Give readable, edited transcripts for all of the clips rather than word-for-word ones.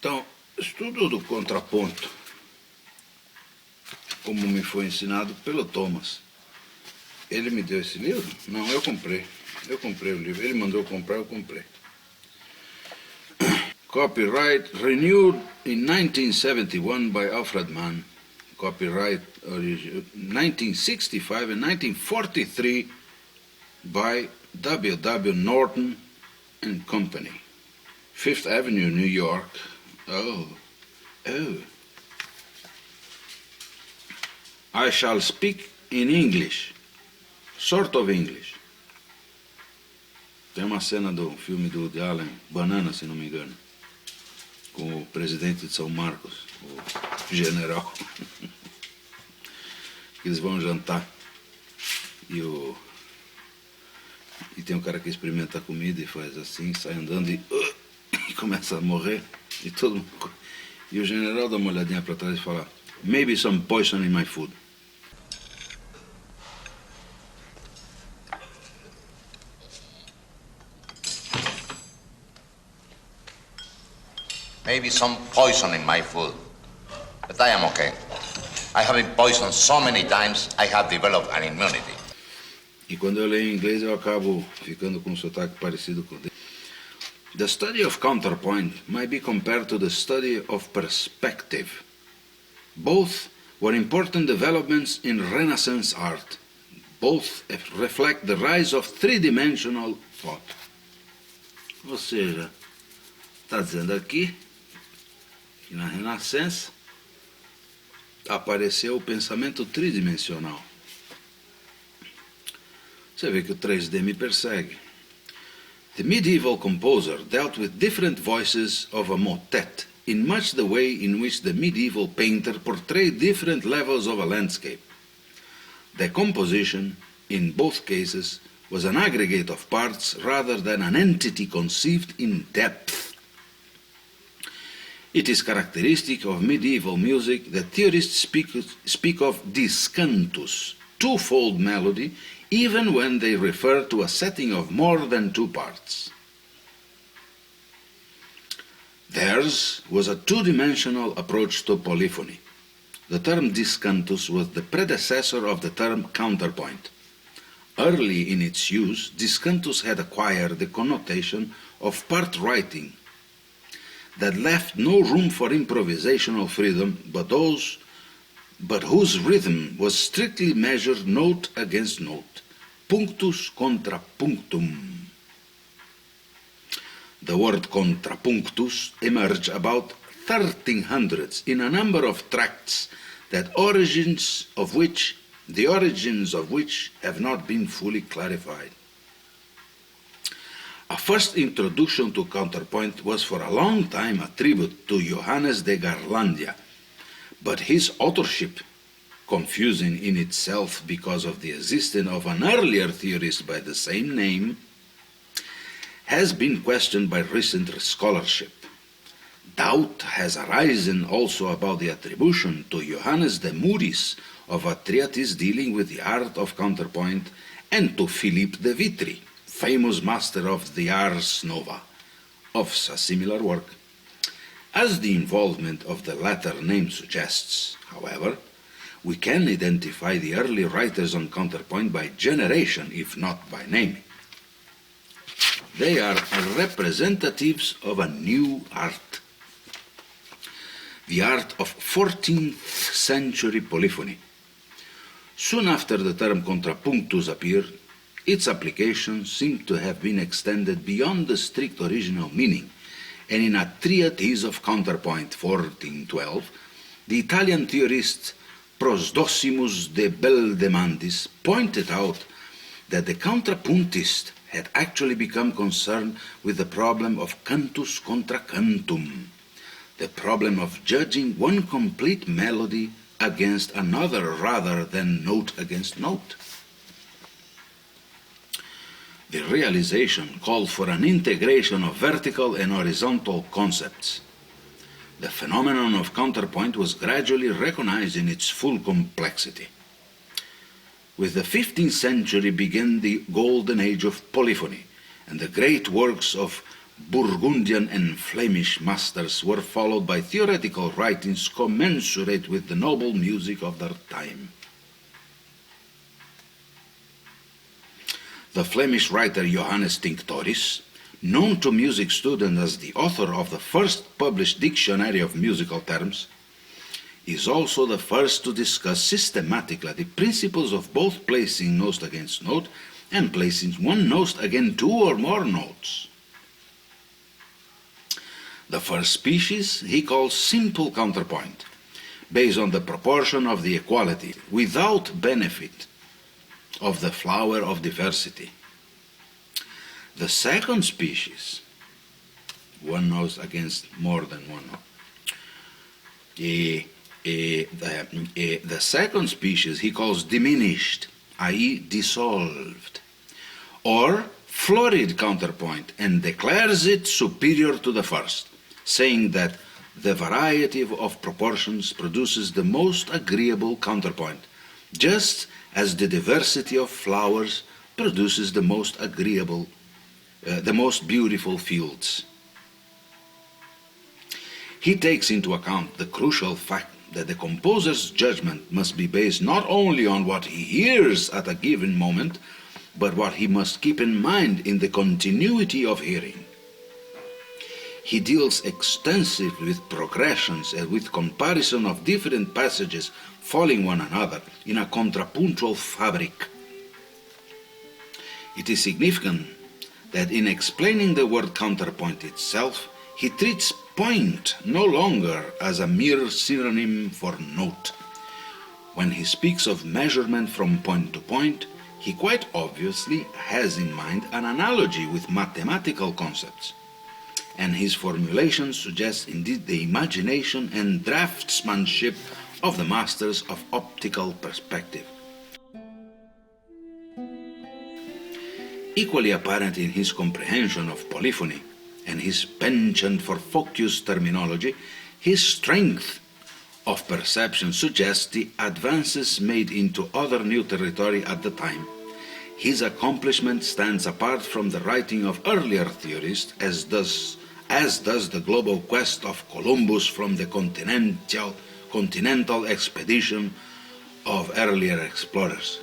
Então, estudo do contraponto, como me foi ensinado pelo Thomas. Ele me deu esse livro? Não, eu comprei. Eu comprei o livro. Ele mandou comprar, eu comprei. Copyright renewed in 1971 by Alfred Mann. Copyright 1965 and 1943 by W. Norton and Company. Fifth Avenue, New York. Oh. I shall speak in English. Sort of English. Tem uma cena do filme do Woody Allen, Banana, se não me engano, com o presidente de São Marcos, o general. Eles vão jantar e tem um cara que experimenta a comida e faz assim, sai andando e começa a morrer. E o general dá uma olhadinha para trás e fala: "Maybe some poison in my food." Maybe some poison in my food, but I am okay. I have been poisoned so many times, I have developed an immunity. E quando eu leio em inglês, eu acabo ficando com um sotaque parecido com o dele. The study of counterpoint might be compared to the study of perspective. Both were important developments in Renaissance art. Both reflect the rise of three-dimensional thought. Ou seja, está dizendo aqui que na Renascença apareceu o pensamento tridimensional. Você vê que o 3D me persegue. The medieval composer dealt with different voices of a motet in much the way in which the medieval painter portrayed different levels of a landscape. The composition, in both cases, was an aggregate of parts rather than an entity conceived in depth. It is characteristic of medieval music that theorists speak of discantus, twofold melody, even when they refer to a setting of more than two parts. Theirs was a two-dimensional approach to polyphony. The term discantus was the predecessor of the term counterpoint. Early in its use, discantus had acquired the connotation of part writing that left no room for improvisational freedom, but whose rhythm was strictly measured note against note, punctus contra punctum. The word contrapunctus emerged about 1300s in a number of tracts the origins of which have not been fully clarified. A first introduction to counterpoint was for a long time attributed to Johannes de Garlandia, but his authorship, confusing in itself because of the existence of an earlier theorist by the same name, has been questioned by recent scholarship. Doubt has arisen also about the attribution to Johannes de Muris of a treatise dealing with the art of counterpoint and to Philippe de Vitry, famous master of the Ars Nova, of a similar work. As the involvement of the latter name suggests, however, we can identify the early writers on counterpoint by generation, if not by name. They are representatives of a new art, the art of 14th century polyphony. Soon after the term contrapunctus appeared, its application seemed to have been extended beyond the strict original meaning, and in a treatise of counterpoint 1412, the Italian theorist Prosdosimus de Beldemandis pointed out that the contrapuntist had actually become concerned with the problem of cantus contra cantum, the problem of judging one complete melody against another rather than note against note. The realization called for an integration of vertical and horizontal concepts. The phenomenon of counterpoint was gradually recognized in its full complexity. With the 15th century began the golden age of polyphony, and the great works of Burgundian and Flemish masters were followed by theoretical writings commensurate with the noble music of their time. The Flemish writer Johannes Tinctoris, known to music students as the author of the first published dictionary of musical terms, is also the first to discuss systematically the principles of both placing note against note and placing one note against two or more notes. The first species he calls simple counterpoint, based on the proportion of the equality, without benefit of the flower of diversity. The second species, one note against more than one note. The second species he calls diminished, i.e. dissolved, or florid counterpoint, and declares it superior to the first, saying that the variety of proportions produces the most agreeable counterpoint, just as the diversity of flowers produces the most agreeable, the most beautiful fields. He takes into account the crucial fact that the composer's judgment must be based not only on what he hears at a given moment, but what he must keep in mind in the continuity of hearing. He deals extensively with progressions and with comparison of different passages following one another in a contrapuntual fabric. It is significant that in explaining the word counterpoint itself, he treats point no longer as a mere synonym for note. When he speaks of measurement from point to point, he quite obviously has in mind an analogy with mathematical concepts, and his formulation suggests indeed the imagination and draftsmanship of the masters of optical perspective. Equally apparent in his comprehension of polyphony and his penchant for focused terminology, his strength of perception suggests the advances made into other new territory at the time. His accomplishment stands apart from the writing of earlier theorists, as does the global quest of Columbus from the continental expedition of earlier explorers.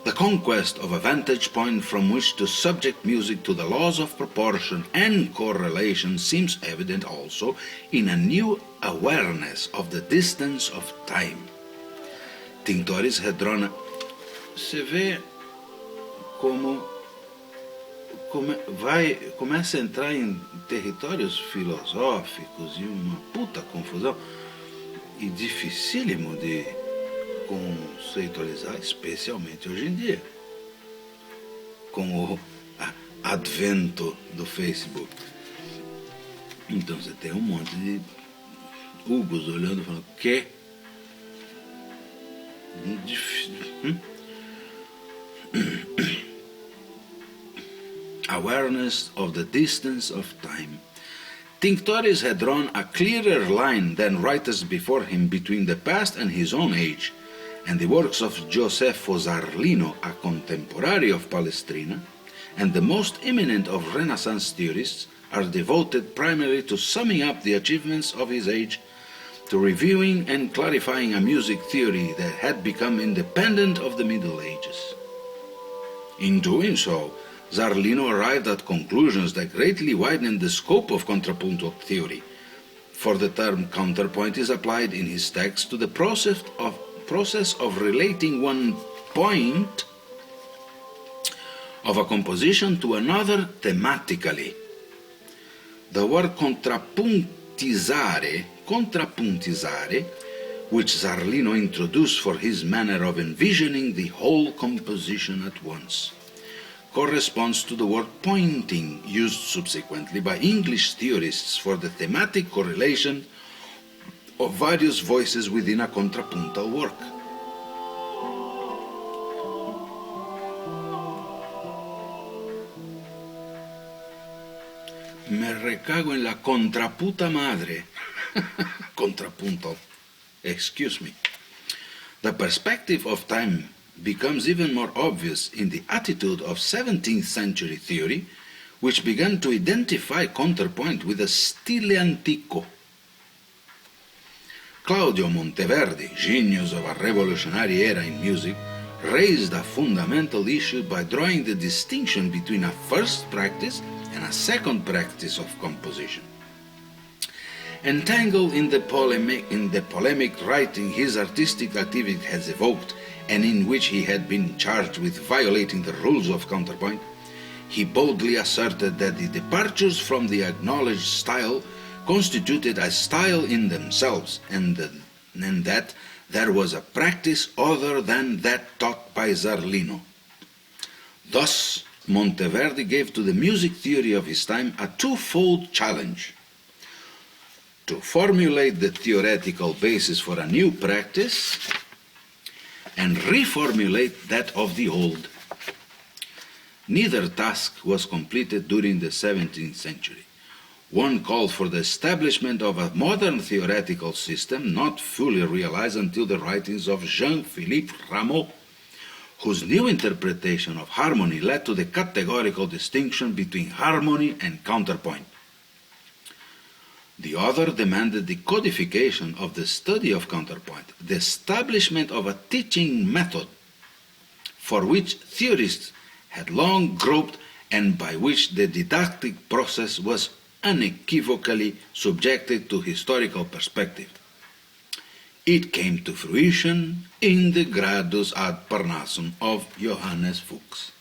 The conquest of a vantage point from which to subject music to the laws of proportion and correlation seems evident also in a new awareness of the distance of time. Tinctoris had drawn se vê como começa a entrar em territórios filosóficos e uma puta confusão e dificílimo de conceitualizar, especialmente hoje em dia, com o advento do Facebook. Então você tem um monte de Hugos olhando e falando, que? Awareness of the distance of time. Tinctoris had drawn a clearer line than writers before him between the past and his own age, and the works of Josefo Zarlino, a contemporary of Palestrina, and the most eminent of Renaissance theorists are devoted primarily to summing up the achievements of his age, to reviewing and clarifying a music theory that had become independent of the Middle Ages. In doing so, Zarlino arrived at conclusions that greatly widened the scope of contrapuntal theory, for the term counterpoint is applied in his text to the process of relating one point of a composition to another thematically. The word contrapuntizare, which Zarlino introduced for his manner of envisioning the whole composition at once, corresponds to the word pointing, used subsequently by English theorists for the thematic correlation of various voices within a contrapuntal work. Me recago en la contraputa madre. Contrapuntal. Excuse me. The perspective of time becomes even more obvious in the attitude of 17th century theory, which began to identify counterpoint with the stile antico. Claudio Monteverdi, genius of a revolutionary era in music, raised a fundamental issue by drawing the distinction between a first practice and a second practice of composition. Entangled in the polemic writing his artistic activity has evoked, and in which he had been charged with violating the rules of counterpoint, he boldly asserted that the departures from the acknowledged style constituted a style in themselves, and that there was a practice other than that taught by Zarlino. Thus, Monteverdi gave to the music theory of his time a twofold challenge: to formulate the theoretical basis for a new practice and reformulate that of the old. Neither task was completed during the 17th century. One called for the establishment of a modern theoretical system not fully realized until the writings of Jean-Philippe Rameau, whose new interpretation of harmony led to the categorical distinction between harmony and counterpoint. The other demanded the codification of the study of counterpoint, the establishment of a teaching method for which theorists had long groped and by which the didactic process was unequivocally subjected to historical perspective. It came to fruition in the Gradus ad Parnassum of Johannes Fuchs.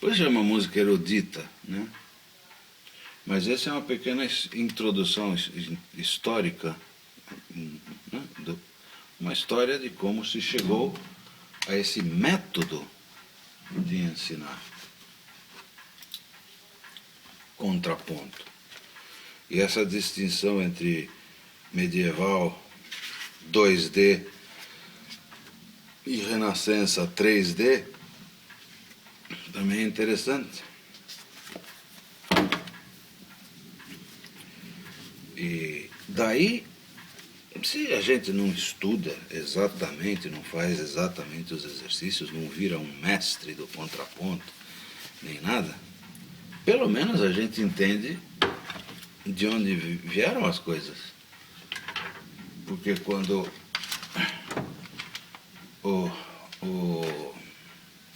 Hoje é uma música erudita, né? Mas essa é uma pequena introdução histórica, né? Uma história de como se chegou a esse método de ensinar. Contraponto. E essa distinção entre medieval 2D e renascença 3D também é interessante. E daí, se a gente não estuda exatamente, não faz exatamente os exercícios, não vira um mestre do contraponto, nem nada, pelo menos a gente entende de onde vieram as coisas. Porque quando o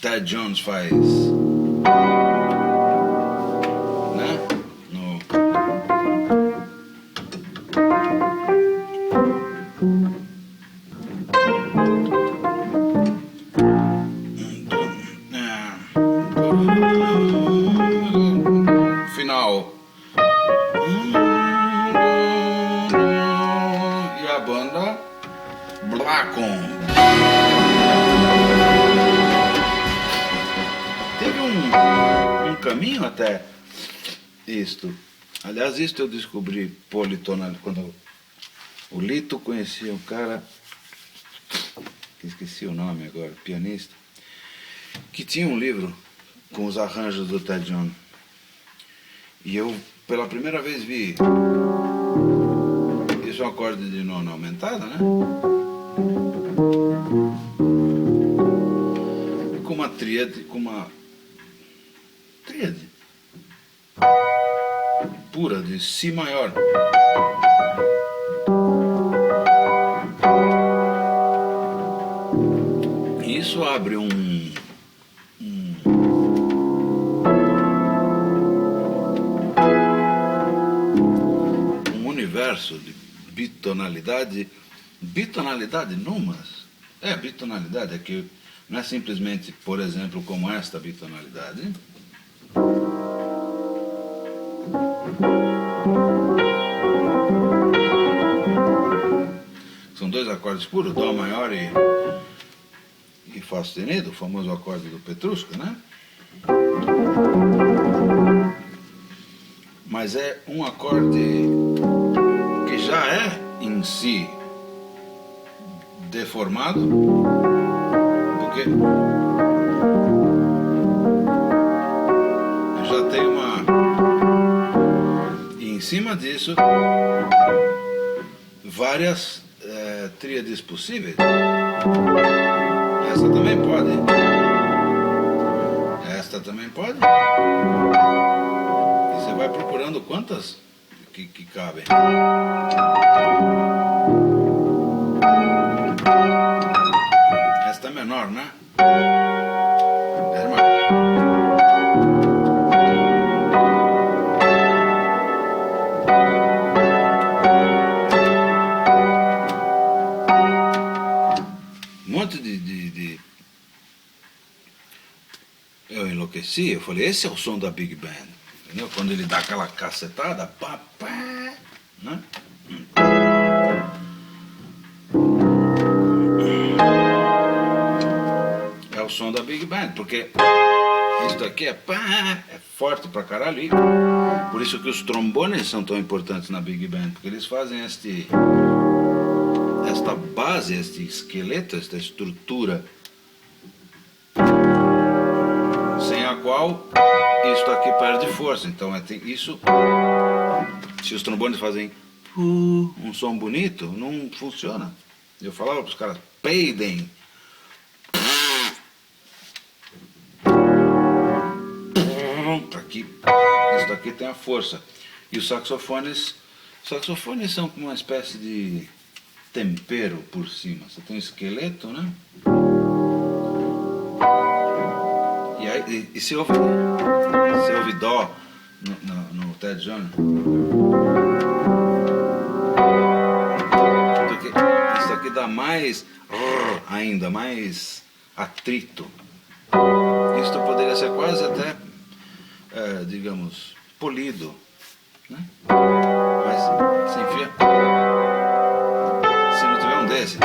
Ted Jones faz, né, final, e a banda Blacon. Teve um caminho até isto. Aliás, isto eu descobri politonal quando o Lito conhecia um cara, que esqueci o nome agora, pianista, que tinha um livro com os arranjos do Ted Jones. E eu, pela primeira vez, vi. Isso é um acorde de nona aumentada, né? Com uma tríade, pura de Si maior. E isso abre um universo de bitonalidade não, mas é bitonalidade, é que não é simplesmente, por exemplo, como esta bitonalidade. São dois acordes puros, Dó maior e Fá sustenido, o famoso acorde do Petrushka, né? Mas é um acorde que já é em si deformado, porque já tem e em cima disso várias tríades possíveis. Essa também pode. Esta também pode. E você vai procurando quantas que cabem. Esta é menor, né? É menor. Um monte de... Eu enlouqueci, eu falei, esse é o som da Big Band. Entendeu? Quando ele dá aquela cacetada, pá, pá, né? É o som da Big Band, porque isso aqui é pá, é forte pra caralho. E por isso que os trombones são tão importantes na Big Band, porque eles fazem esta base, este esqueleto, esta estrutura, sem a qual isto aqui perde força. Então isso, se os trombones fazem um som bonito, não funciona. Eu falava para os caras, peidem. Aqui, isso aqui tem a força. E os saxofones são como uma espécie de tempero por cima. Você tem um esqueleto, né? E aí, e se ouve dó no Ted Jr. Isso aqui dá mais ainda mais atrito. Isto poderia ser quase até digamos, polido, né? Mas se enfia, se não tiver um desse,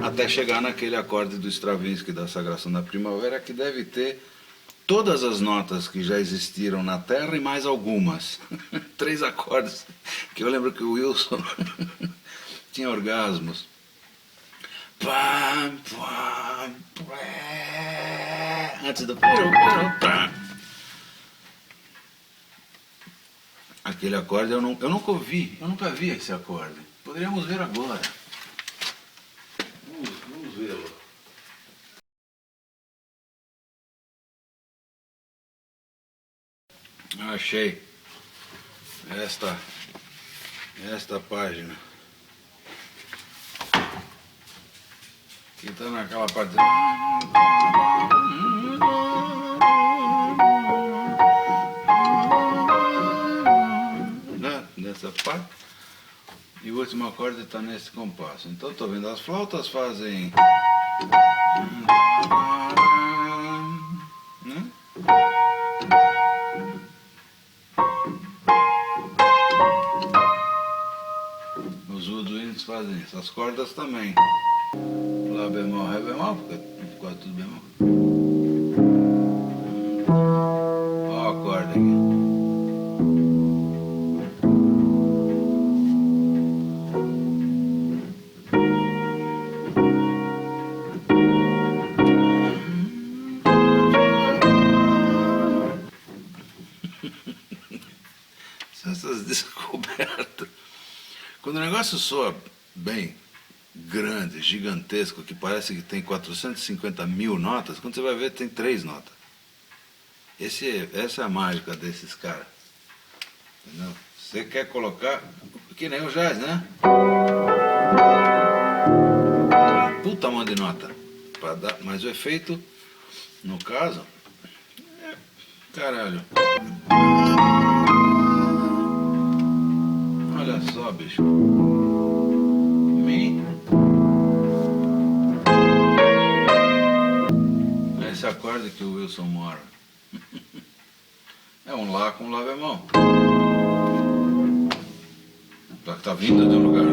até chegar naquele acorde do Stravinsky da Sagração da Primavera, que deve ter todas as notas que já existiram na Terra e mais algumas. 3 acordes, que eu lembro que o Wilson tinha orgasmos. Pam, pam, antes do... Aquele acorde eu nunca vi esse acorde. Poderíamos ver agora. Vamos vê-lo. Achei esta página. Que está naquela parte. Nessa parte. E o último acorde está nesse compasso. Então estou vendo, as flautas fazem, né? Os woodwinds fazem isso, as cordas também. Lá bemol, ré bemol, porque quase tudo bemol. Olha o acorde aqui. Essas descobertas. Quando o negócio soa bem grande, gigantesco, que parece que tem 450 mil notas, quando você vai ver tem 3 notas. Essa é a mágica desses caras. Entendeu? Você quer colocar, que nem o jazz, né? Um puta mão de nota para dar, mas o efeito, no caso, é caralho. Olha só, bicho. Mi. Esse acorde que o Wilson mora. É um Lá com Lá bemol. Tá vindo de um lugar.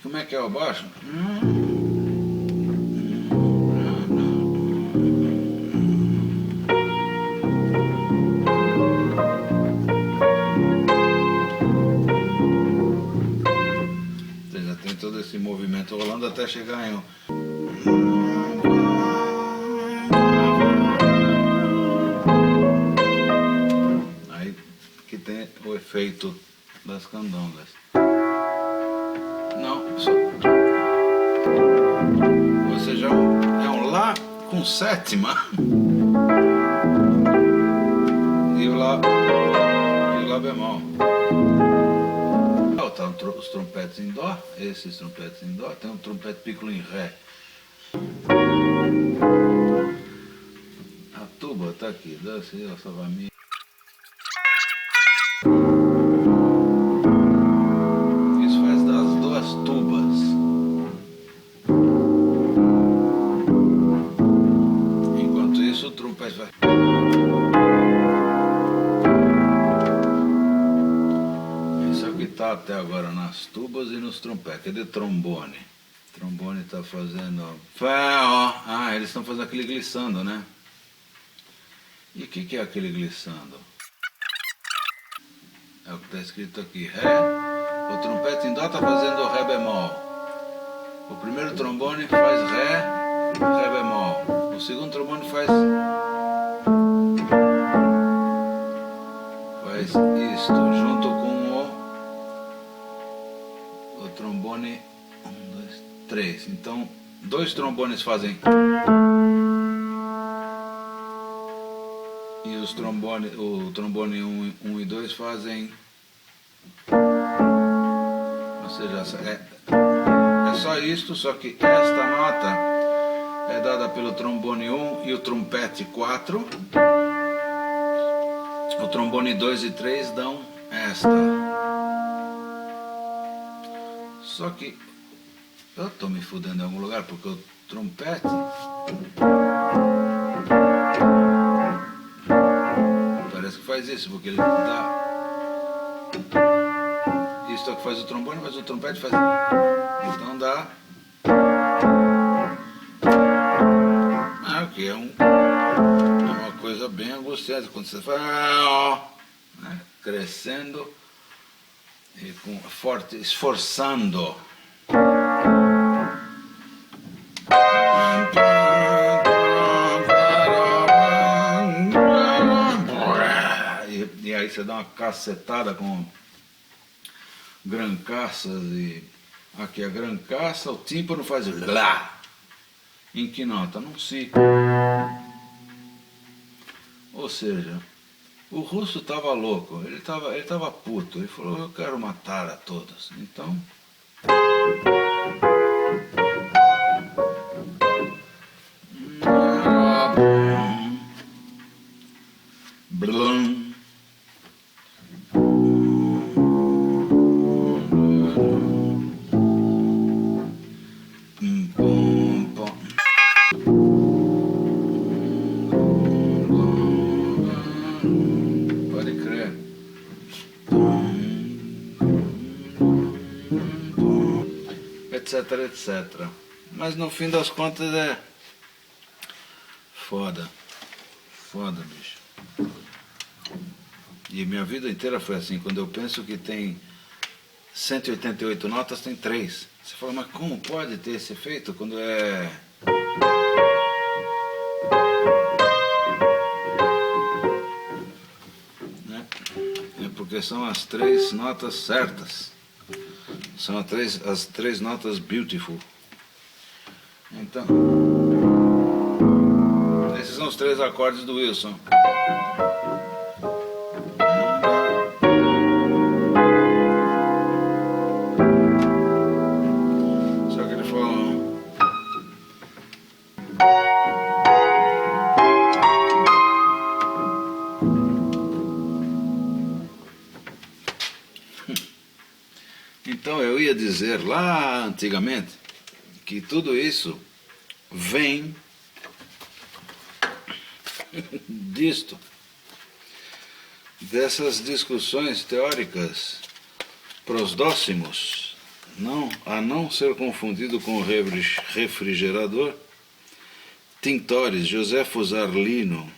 Como é que é o baixo? Tem todo esse movimento rolando até chegar em um. efeito das candongas. Não, ou seja, é um Lá com sétima e o Lá bemol. Tá os trompetes em Dó, esses trompetes em Dó, tem um trompete piccolo em Ré. A tuba tá aqui, dá se ela só vai me. Isso faz das duas tubas. Enquanto isso o trompete vai. Isso aqui tá até agora nas tubas e nos trompetes. Cadê trombone? Trombone tá fazendo. Ah, eles estão fazendo aquele glissando, né? E o que é aquele glissando? É o que está escrito aqui, Ré. O trompete em Dó está fazendo Ré bemol. O primeiro trombone faz Ré, Ré bemol. O segundo trombone faz isto, junto com o trombone 1, 2, 3. Então, dois trombones fazem. E o trombone 1 e 2 fazem. Ou seja, é só isto, só que esta nota é dada pelo trombone 1 e o trompete 4. O trombone 2 e 3 dão esta. Só que eu estou me fudendo em algum lugar porque o trompete parece que faz isso, porque ele dá. Isso é o que faz o trombone, mas o trompete faz. Então dá. Que é uma coisa bem angustiante quando você faz. Né? Crescendo e com forte, esforçando. E aí você dá uma cacetada com grancaças e aqui a grancaça, o tímpano faz Lá. Em que nota? Num Si. Ou seja, o russo estava louco, ele tava puto, ele falou, eu quero matar a todos. Então blum. Pode crer. Etc, etc. Mas no fim das contas é foda. Foda, bicho. E minha vida inteira foi assim. Quando eu penso que tem 188 notas, tem 3. Você fala, mas como pode ter esse efeito quando é... Né? É porque são as 3 notas certas. São as três notas beautiful. Então, esses são os 3 acordes do Wilson. Só que ele falou. Então eu ia dizer lá antigamente que tudo isso vem disto, dessas discussões teóricas prosdóximos, a não ser confundido com o refrigerador, Tintores, Josefo Zarlino,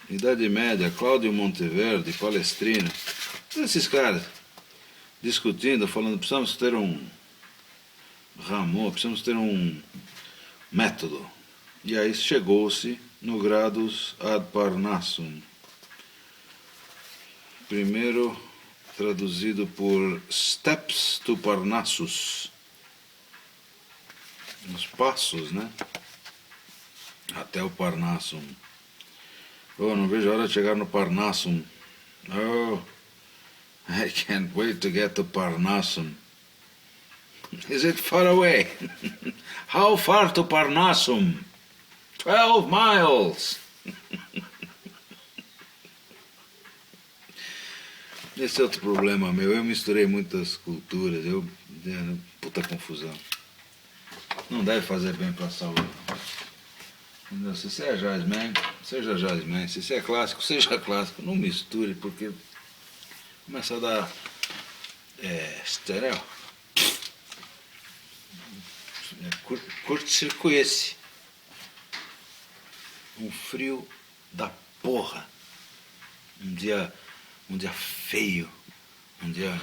Idade Média, Cláudio Monteverde, Palestrina, esses caras discutindo, falando, precisamos ter um precisamos ter um método. E aí chegou-se no Gradus ad Parnassum. Primeiro traduzido por Steps to Parnassus. Os passos, né? Até o Parnassum. Oh, não vejo a hora de chegar no Parnassum. Oh, I can't wait to get to Parnassum. Is it far away? How far to Parnassum? 12 miles. Esse é outro problema meu. Eu misturei muitas culturas. Puta confusão. Não deve fazer bem para a saúde. Entendeu? Se você é jazzman, seja jazzman. Se você é clássico, seja clássico. Não misture, porque começa a dar estereo. Curto-circuito. Um frio da porra. Um dia feio. Um dia